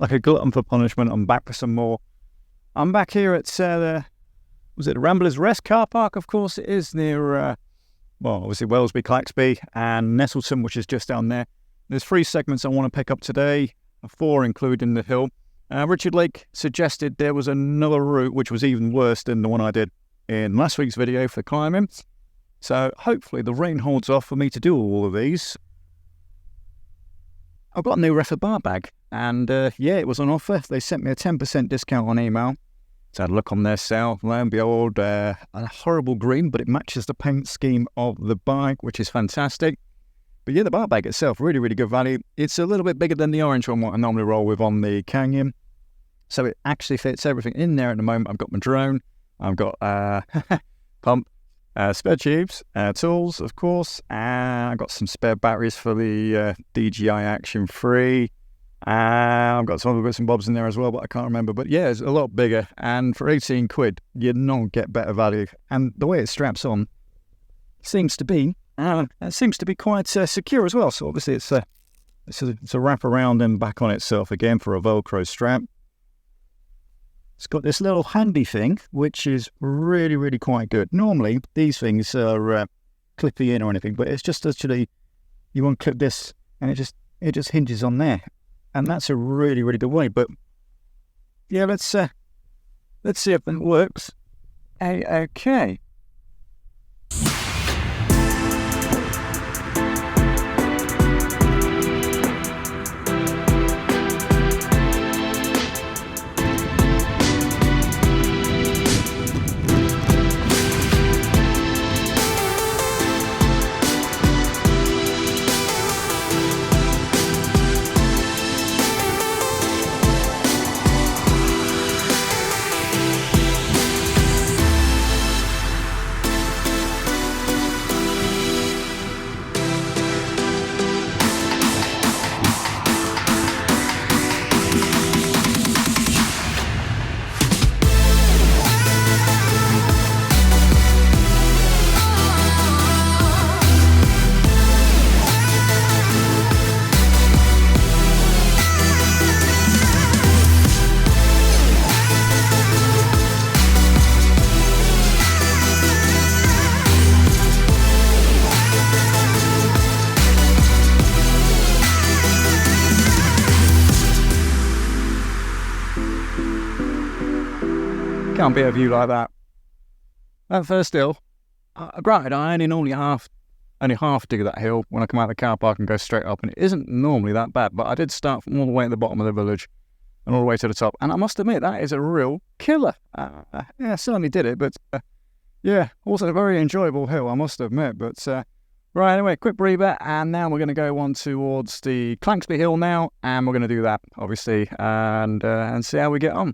like a glutton for punishment. I'm back for some more. I'm back here at the Ramblers Rest car park? Of course it is, near, obviously Wellesby, Claxby and Nettleton, which is just down there. There's 3 segments I want to pick up today, 4 including the hill. Richard Lake suggested there was another route which was even worse than the one I did in last week's video for climbing. So hopefully the rain holds off for me to do all of these. I've got a new Refa bar bag, and it was on offer. They sent me a 10% discount on email. So I had a look on their sale. Lo and behold, a horrible green, but it matches the paint scheme of the bike, which is fantastic. But yeah, the bar bag itself, really, really good value. It's a little bit bigger than the orange one, what I normally roll with on the Canyon. So it actually fits everything in there at the moment. I've got my drone, I've got pump, spare tubes, tools, of course. I've got some spare batteries for the DJI Action 3. I've got some other bits and bobs in there as well, but I can't remember. But yeah, it's a lot bigger. And for 18 quid, you'd not get better value. And the way it straps on seems to be quite secure as well. So obviously it's a wrap around and back on itself again for a Velcro strap. It's got this little handy thing, which is really, really quite good. Normally, these things are clippy in or anything, but it's just actually, you unclip this and it just hinges on there. And that's a really, really good way. But yeah, let's see if that works. Okay. Can't be a view like that. That first hill, granted, I only normally half do that hill when I come out of the car park and go straight up, and it isn't normally that bad, but I did start from all the way at the bottom of the village and all the way to the top, and I must admit, that is a real killer. I certainly did it, but also a very enjoyable hill, I must admit. But right, anyway, quick breather, and now we're going to go on towards the Claxby Hill now, and we're going to do that, obviously, and see how we get on.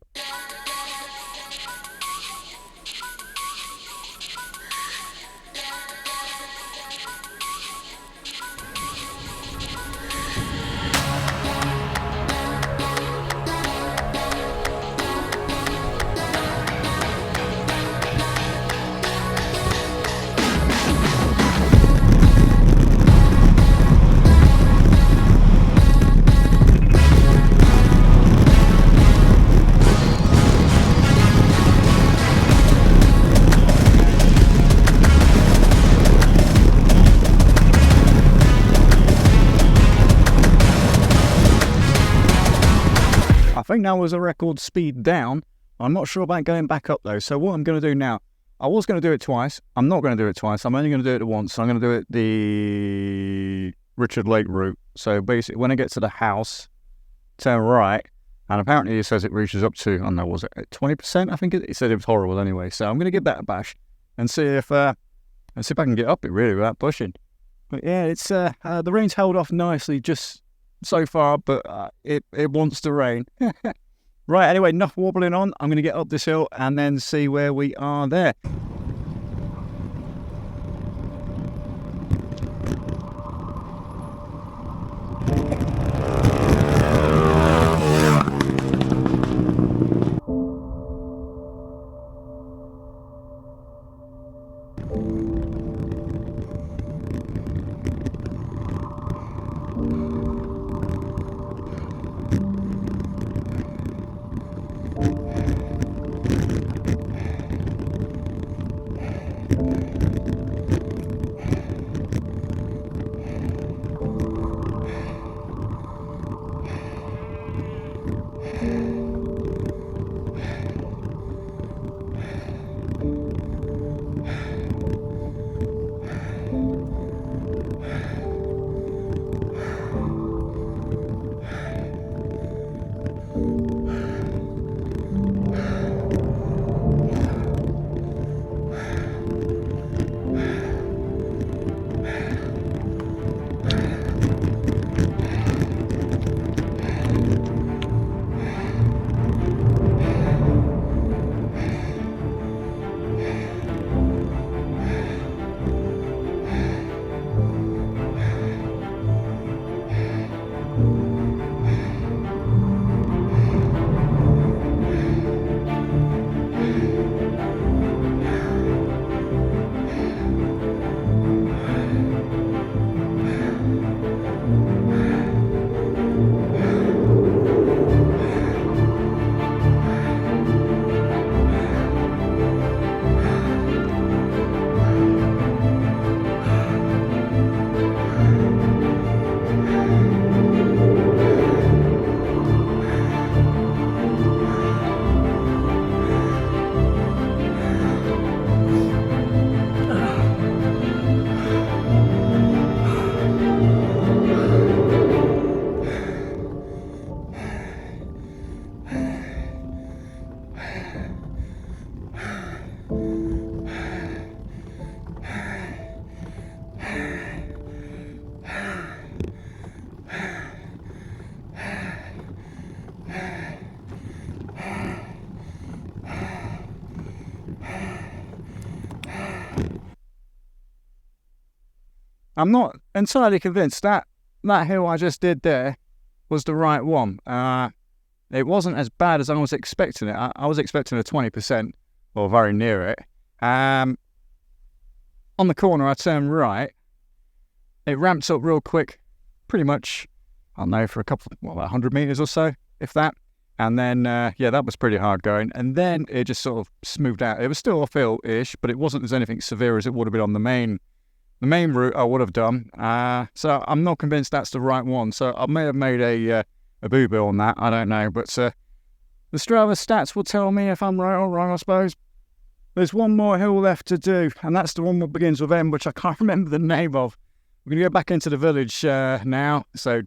I think that was a record speed down. I'm not sure about going back up though. So what I'm going to do now, I was going to do it twice. I'm not going to do it twice. I'm only going to do it once. So I'm going to do it the Richard Lake route. So basically when I get to the house, turn right. And apparently it says it reaches up to, I don't know, was it 20%? I think it said it was horrible anyway. So I'm going to give that a bash and see if I can get up it really without pushing. But yeah, it's the rain's held off nicely just so far, but it wants to rain. Right, anyway, enough wobbling on. I'm going to get up this hill and then see where we are there. I'm not entirely convinced that hill I just did there was the right one. It wasn't as bad as I was expecting it. I was expecting a 20%, or very near it. On the corner, I turned right. It ramped up real quick, pretty much, I don't know, for about 100 metres or so, if that. And then, that was pretty hard going. And then it just sort of smoothed out. It was still uphill-ish, but it wasn't as anything severe as it would have been on the main route I would have done. So I'm not convinced that's the right one. So I may have made a boo-boo on that. I don't know. But the Strava stats will tell me if I'm right or wrong, I suppose. There's one more hill left to do, and that's the one that begins with M, which I can't remember the name of. We're going to go back into the village now. So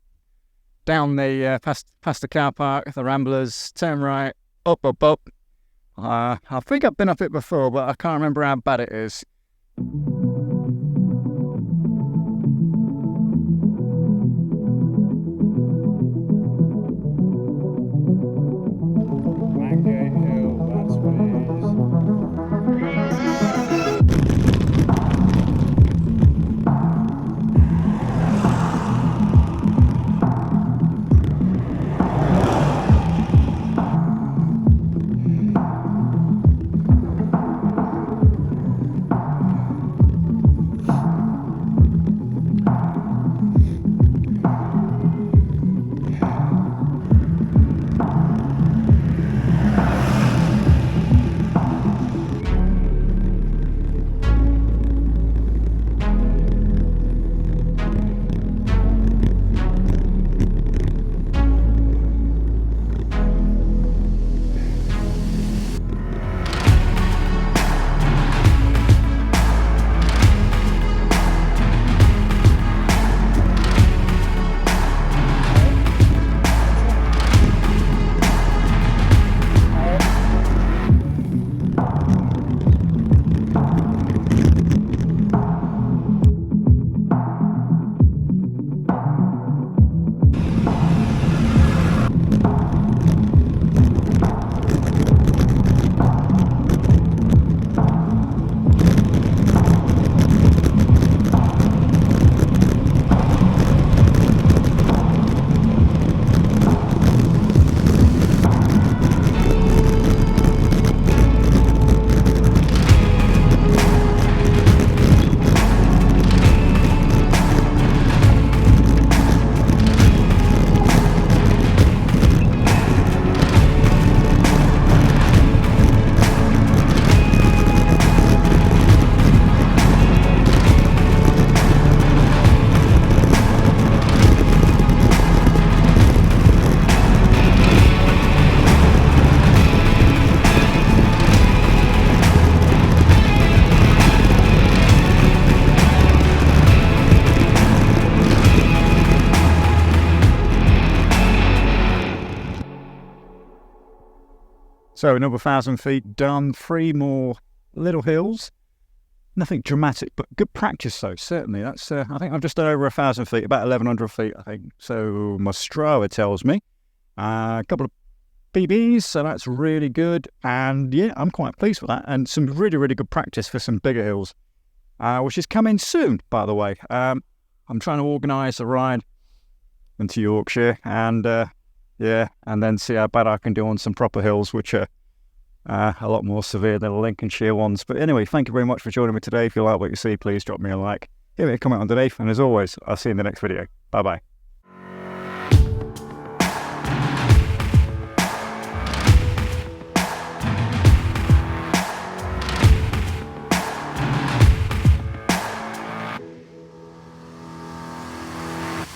down the past the car park, the Ramblers, turn right, up. I think I've been up it before, but I can't remember how bad it is. So another 1,000 feet done, 3 more little hills. Nothing dramatic, but good practice though, certainly. That's I think I've just done over 1,000 feet, about 1,100 feet, I think. So my Strava tells me. A couple of PBs, so that's really good. And yeah, I'm quite pleased with that. And some really, really good practice for some bigger hills, which is coming soon, by the way. I'm trying to organise a ride into Yorkshire and and then see how bad I can do on some proper hills, which are a lot more severe than the Lincolnshire ones. But anyway, thank you very much for joining me today. If you like what you see, please drop me a like, give me a comment underneath, and as always, I'll see you in the next video. Bye bye.